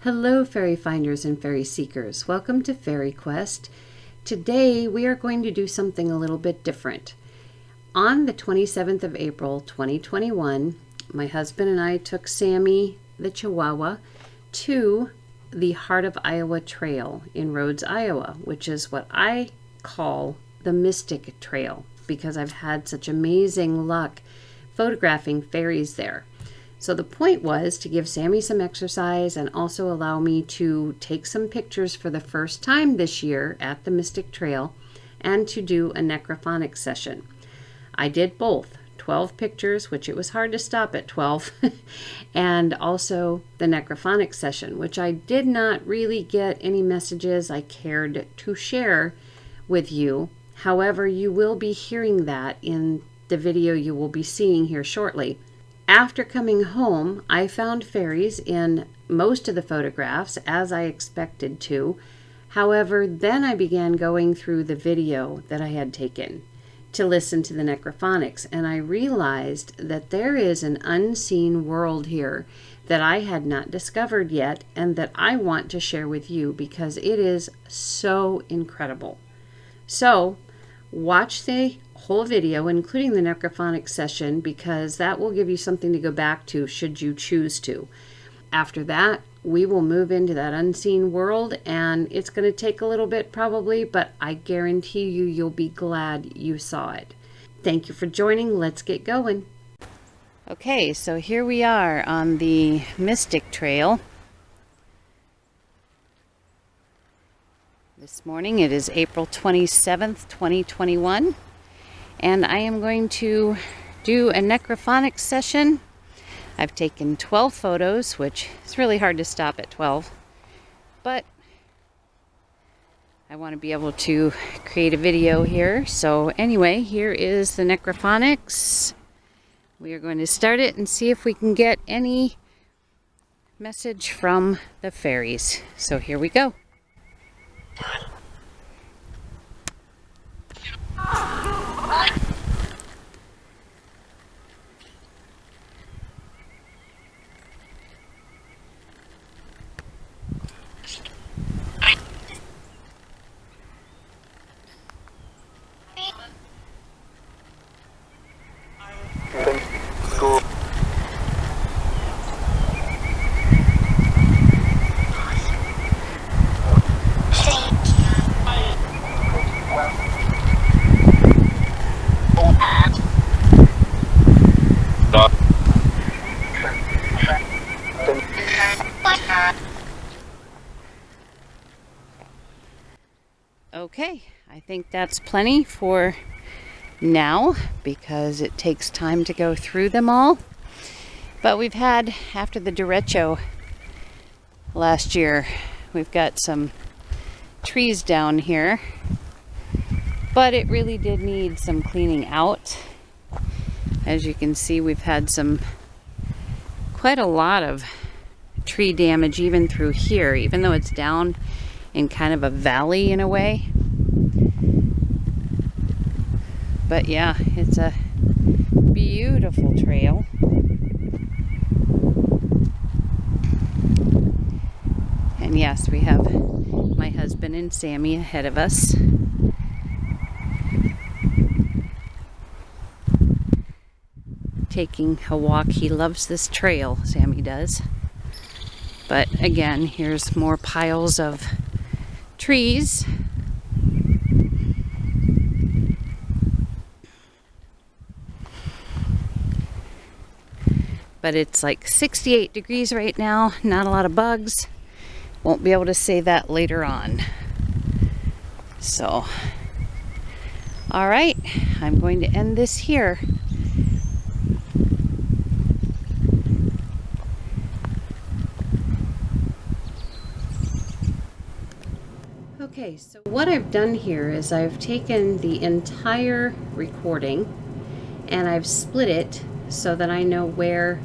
Hello fairy finders and fairy seekers. Welcome to FaerieQuest. Today we are going to do something a little bit different. On the 27th of April 2021, my husband and I took Sammy the Chihuahua to the Heart of Iowa Trail in Rhodes, Iowa, which is what I call the Mystic Trail because I've had such amazing luck photographing fairies there. So the point was to give Sammy some exercise and also allow me to take some pictures for the first time this year at the Mystic Trail and to do a necrophonic session. I did both, 12 pictures, which it was hard to stop at 12, and also the necrophonic session, which I did not really get any messages I cared to share with you. However, you will be hearing that in the video you will be seeing here shortly. After coming home, I found fairies in most of the photographs, as I expected to. However, then I began going through the video that I had taken to listen to the necrophonics, and I realized that there is an unseen world here that I had not discovered yet and that I want to share with you because it is so incredible. So, watch the whole video, including the necrophonic session, because that will give you something to go back to should you choose to. After that, we will move into that unseen world, and it's going to take a little bit probably, but I guarantee you, you'll be glad you saw it. Thank you for joining. Let's get going. Okay, so here we are on the Mystic Trail. This morning it is April 27th, 2021. And I am going to do a necrophonic session. I've taken 12 photos, which is really hard to stop at 12. But I want to be able to create a video here. So anyway, here is the necrophonics. We are going to start it and see if we can get any message from the fairies. So here we go. Okay, I think that's plenty for now because it takes time to go through them all. But we've had, after the derecho last year, we've got some trees down here, but it really did need some cleaning out. As you can see, we've had quite a lot of tree damage even through here, even though it's down in kind of a valley in a way. But yeah, it's a beautiful trail. And yes, we have my husband and Sammy ahead of us. Taking a walk. He loves this trail, Sammy does. But again, here's more piles of trees. But it's like 68 degrees right now, not a lot of bugs. Won't be able to say that later on. So, all right, I'm going to end this here. Okay, so what I've done here is I've taken the entire recording and I've split it so that I know where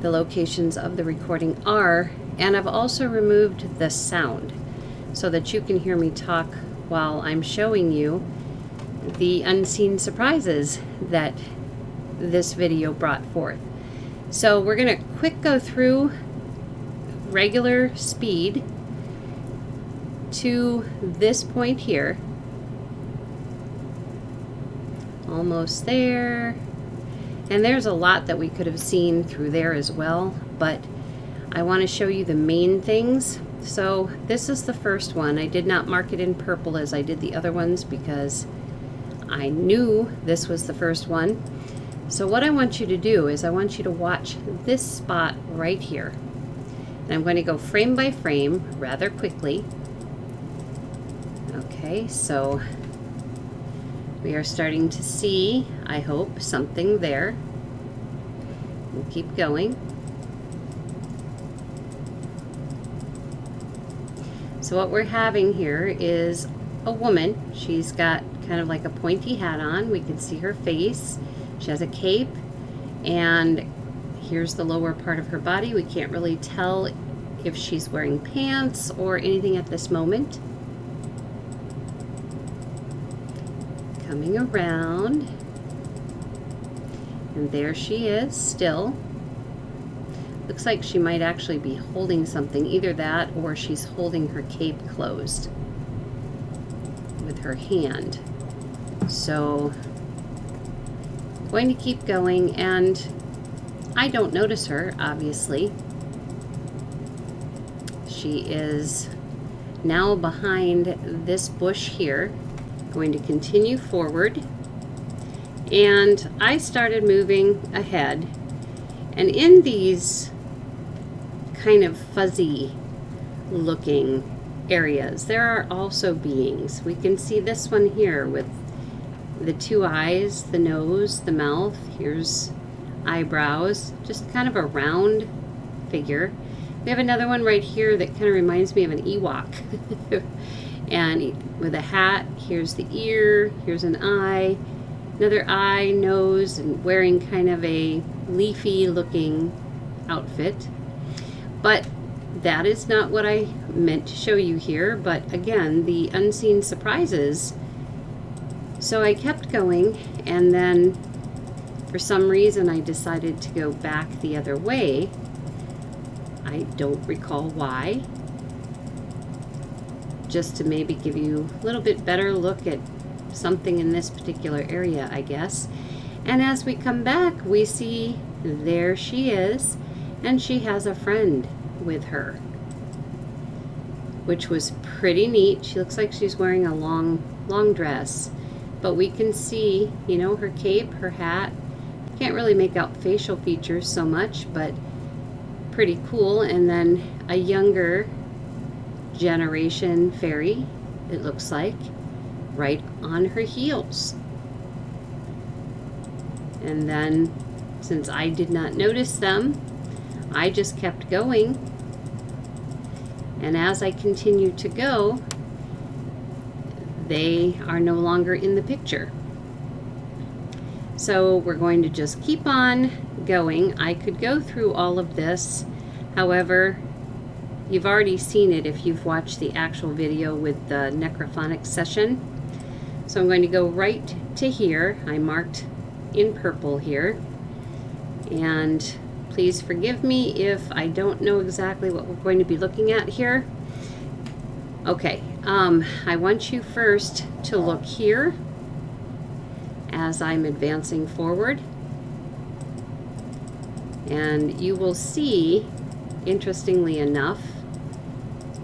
the locations of the recording are, and I've also removed the sound so that you can hear me talk while I'm showing you the unseen surprises that this video brought forth. So we're going to quick go through regular speed to this point here. Almost there. And there's a lot that we could have seen through there as well, but I want to show you the main things. So this is the first one. I did not mark it in purple as I did the other ones because I knew this was the first one. So what I want you to do is I want you to watch this spot right here. And I'm going to go frame by frame rather quickly. Okay, so we are starting to see, I hope, something there. We'll keep going. So what we're having here is a woman. She's got kind of like a pointy hat on. We can see her face. She has a cape, and here's the lower part of her body. We can't really tell if she's wearing pants or anything at this moment. Coming around, and there she is still. Looks like she might actually be holding something, either that or she's holding her cape closed with her hand. So I'm going to keep going, and I don't notice her, obviously. She is now behind this bush here. Going to continue forward, and I started moving ahead, and in these kind of fuzzy looking areas there are also beings. We can see this one here with the two eyes, the nose, the mouth, here's eyebrows, just kind of a round figure. We have another one right here that kind of reminds me of an Ewok. And with a hat, here's the ear, here's an eye, another eye, nose, and wearing kind of a leafy looking outfit. But that is not what I meant to show you here, but again, the unseen surprises. So I kept going, and then for some reason I decided to go back the other way. I don't recall why. Just to maybe give you a little bit better look at something in this particular area, I guess. And as we come back, we see there she is, and she has a friend with her, which was pretty neat. She looks like she's wearing a long dress, but we can see, you know, her cape, her hat. Can't really make out facial features so much, but pretty cool. And then a younger generation fairy, it looks like, right on her heels. And then, since I did not notice them, I just kept going, and as I continued to go, they are no longer in the picture. So we're going to just keep on going. I could go through all of this, however, you've already seen it if you've watched the actual video with the necrophonic session. So I'm going to go right to here. I marked in purple here, and please forgive me if I don't know exactly what we're going to be looking at here. Okay, I want you first to look here as I'm advancing forward, and you will see, interestingly enough,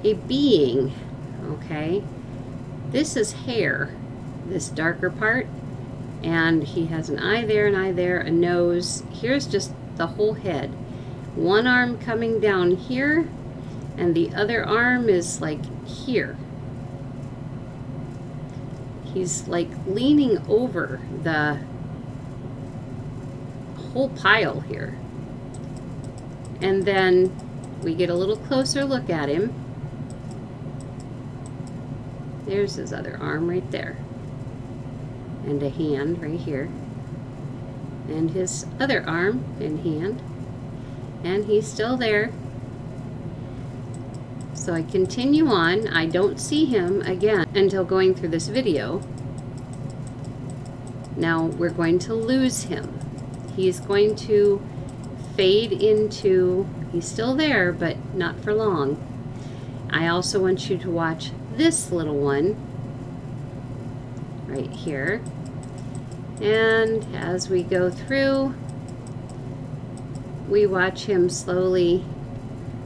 a being. Okay, this is hair, this darker part, and he has an eye there, a nose. Here's just the whole head. One arm coming down here, and the other arm is like here. He's like leaning over the whole pile here. And then we get a little closer look at him. There's his other arm right there, and a hand right here, and his other arm and hand, and he's still there. So I continue on. I don't see him again until going through this video. Now we're going to lose him. He's going to fade into He's still there, but not for long. I also want you to watch this little one right here. And as we go through, we watch him slowly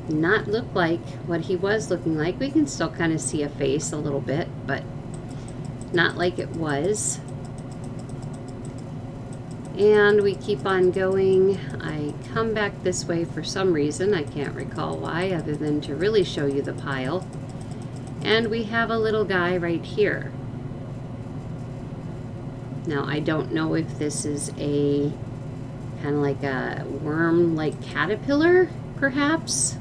not look like what he was looking like. We can still kind of see a face a little bit, but not like it was. And we keep on going. I come back this way for some reason. I can't recall why, other than to really show you the pile. And we have a little guy right here. Now, I don't know if this is a kind of like a worm-like caterpillar, perhaps.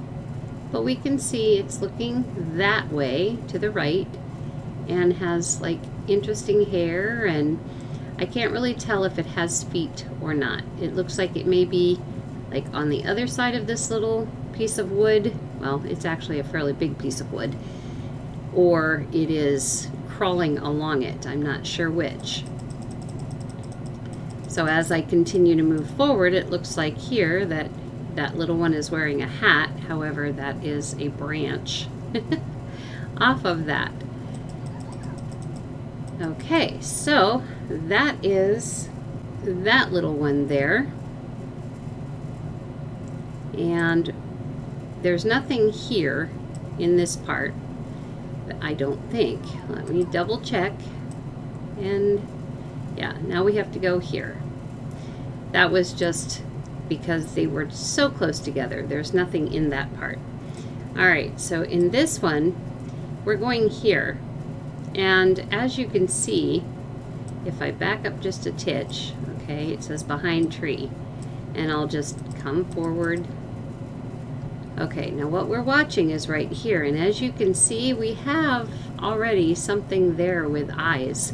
But we can see it's looking that way to the right and has like interesting hair, and I can't really tell if it has feet or not. It looks like it may be like on the other side of this little piece of wood. Well, it's actually a fairly big piece of wood. Or it is crawling along it. I'm not sure which. So as I continue to move forward, it looks like here that that little one is wearing a hat. However, that is a branch off of that. Okay, so that is that little one there. And there's nothing here in this part, I don't think. Let me double check. And yeah, now we have to go here. That was just because they were so close together. There's nothing in that part. All right, so in this one, we're going here. And as you can see, if I back up just a titch, okay, it says behind tree. And I'll just come forward. Okay, now what we're watching is right here. And as you can see, we have already something there with eyes.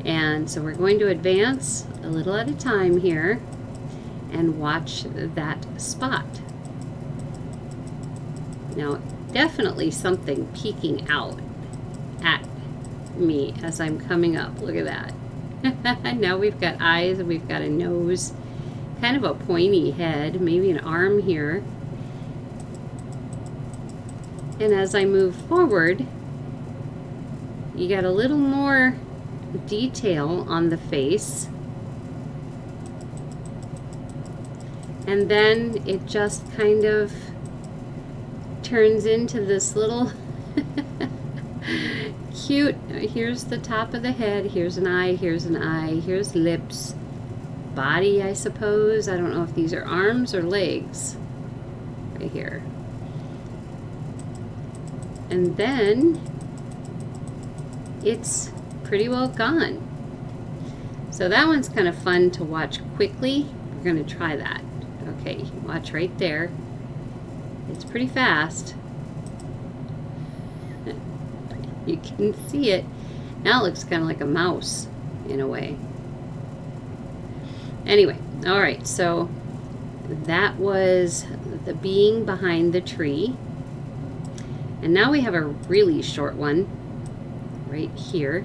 And so we're going to advance a little at a time here and watch that spot. Now, definitely something peeking out at me as I'm coming up. Look at that. Now we've got eyes and we've got a nose, kind of a pointy head, maybe an arm here. And as I move forward, you got a little more detail on the face. And then it just kind of turns into this little cute, here's the top of the head, here's an eye, here's lips, body, I suppose. I don't know if these are arms or legs right here. And then it's pretty well gone. So that one's kind of fun to watch quickly. We're going to try that. Okay, watch right there. It's pretty fast. You can see it. Now it looks kind of like a mouse in a way. Anyway, all right, so that was the being behind the tree. And now we have a really short one right here.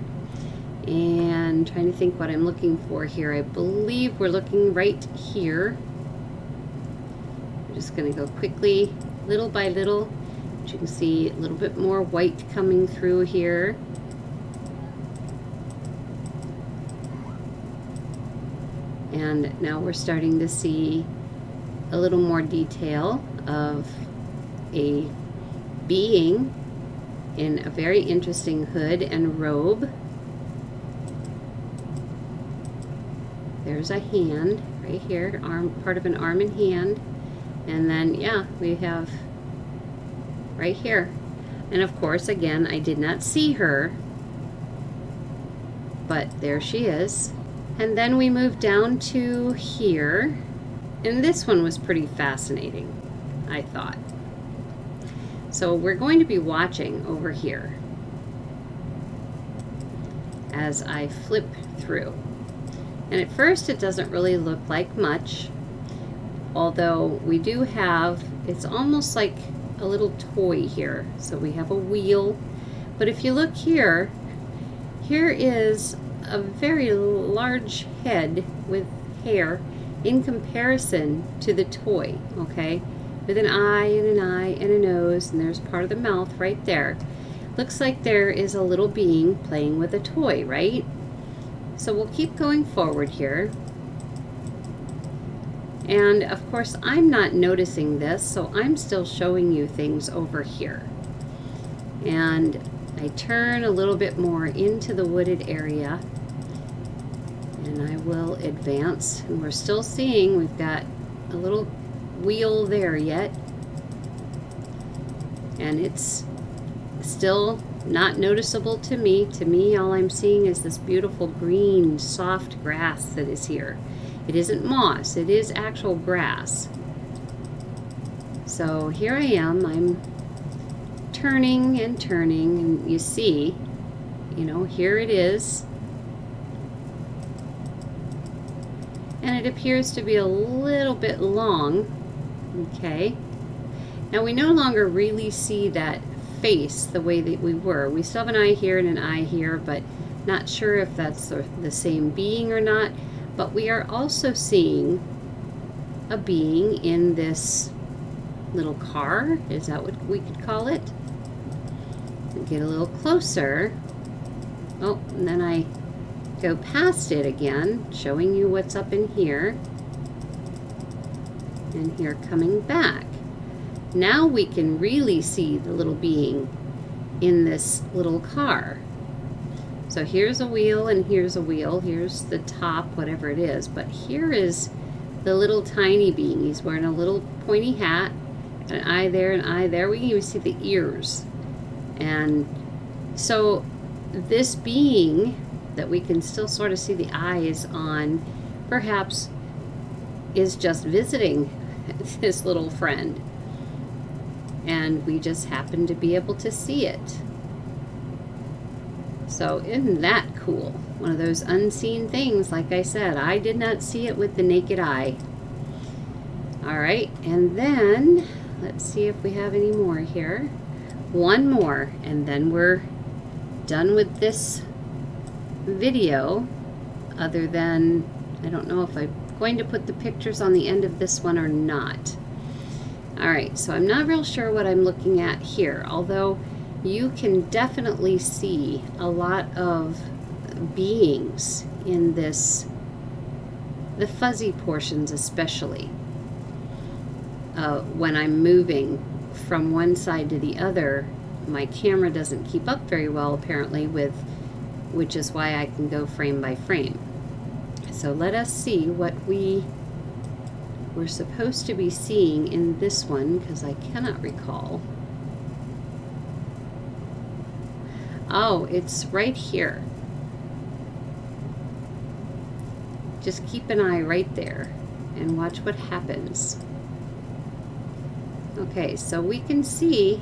And trying to think what I'm looking for here. I believe we're looking right here. I'm just going to go quickly, little by little. As you can see, a little bit more white coming through here. And now we're starting to see a little more detail of a being in a very interesting hood and robe. There's a hand right here, arm, part of an arm and hand. And then, yeah, we have right here. And of course, again, I did not see her, but there she is. And then we move down to here. And this one was pretty fascinating, I thought. So we're going to be watching over here as I flip through. And at first it doesn't really look like much, although we do have, it's almost like a little toy here. So we have a wheel, but if you look here, here is a very large head with hair in comparison to the toy, okay? with an eye and an eye and a nose, and there's part of the mouth right there. Looks like there is a little being playing with a toy, right? So we'll keep going forward here. And of course, I'm not noticing this, so I'm still showing you things over here. And I turn a little bit more into the wooded area, and I will advance. And we're still seeing, we've got a little wheel there yet, and it's still not noticeable to me. To me, all I'm seeing is this beautiful green, soft grass that is here. It isn't moss, it is actual grass. So here I am, I'm turning and turning, and you see, you know, here it is. And it appears to be a little bit long, okay? Now we no longer really see that face the way that we were. We still have an eye here and an eye here, but not sure if that's the same being or not. But we are also seeing a being in this little car. Is that what we could call it? Get a little closer. Oh, and then I go past it again, showing you what's up in here. And here coming back. Now we can really see the little being in this little car. So here's a wheel and here's a wheel. Here's the top, whatever it is. But here is the little tiny being. He's wearing a little pointy hat, an eye there, an eye there. We can even see the ears. And so this being that we can still sort of see the eyes on, perhaps is just visiting this little friend. And we just happen to be able to see it. So isn't that cool? One of those unseen things, like I said, I did not see it with the naked eye. All right, and then let's see if we have any more here. One more, and then we're done with this video, other than, I don't know if I'm going to put the pictures on the end of this one or not. All right, so I'm not real sure what I'm looking at here, although you can definitely see a lot of beings in this, the fuzzy portions especially. When I'm moving from one side to the other, my camera doesn't keep up very well apparently, which is why I can go frame by frame. So let us see what we're supposed to be seeing in this one, because I cannot recall. Oh, it's right here. Just keep an eye right there and watch what happens. Okay, so we can see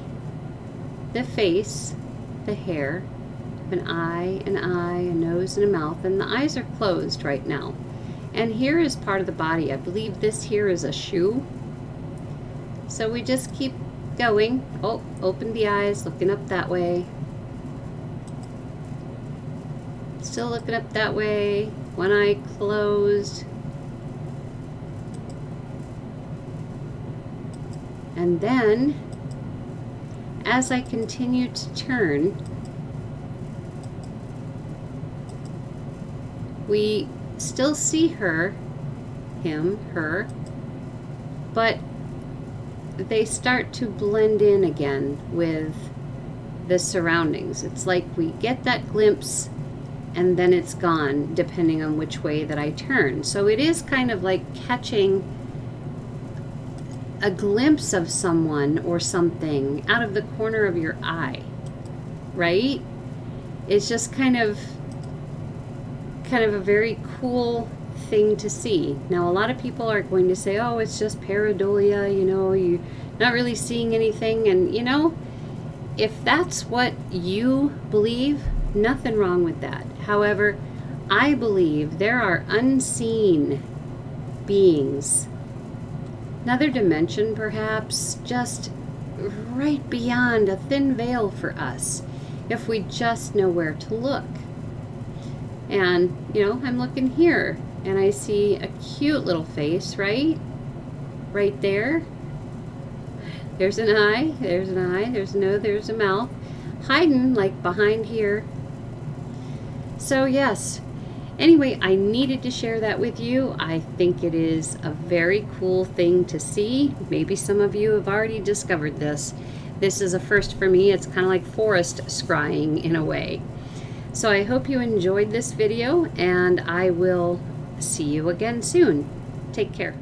the face, the hair, an eye, a nose, and a mouth, and the eyes are closed right now. And here is part of the body. I believe this here is a shoe. So we just keep going. Oh, open the eyes, looking up that way. Still looking up that way. One eye closed. And then, as I continue to turn, we still see her, him, her, but they start to blend in again with the surroundings. It's like we get that glimpse and then it's gone, depending on which way that I turn. So it is kind of like catching a glimpse of someone or something out of the corner of your eye, right? It's just kind of a very cool thing to see. Now, a lot of people are going to say, oh, it's just pareidolia, you know, you're not really seeing anything. And, you know, if that's what you believe, nothing wrong with that. However, I believe there are unseen beings, another dimension perhaps, just right beyond a thin veil for us, if we just know where to look. And, you know, I'm looking here and I see a cute little face, right? Right there. There's an eye, there's an eye, there's a nose, there's a mouth. Hiding like behind here. So yes, anyway, I needed to share that with you. I think it is a very cool thing to see. Maybe some of you have already discovered this. This is a first for me. It's kind of like forest scrying in a way. So I hope you enjoyed this video, and I will see you again soon. Take care.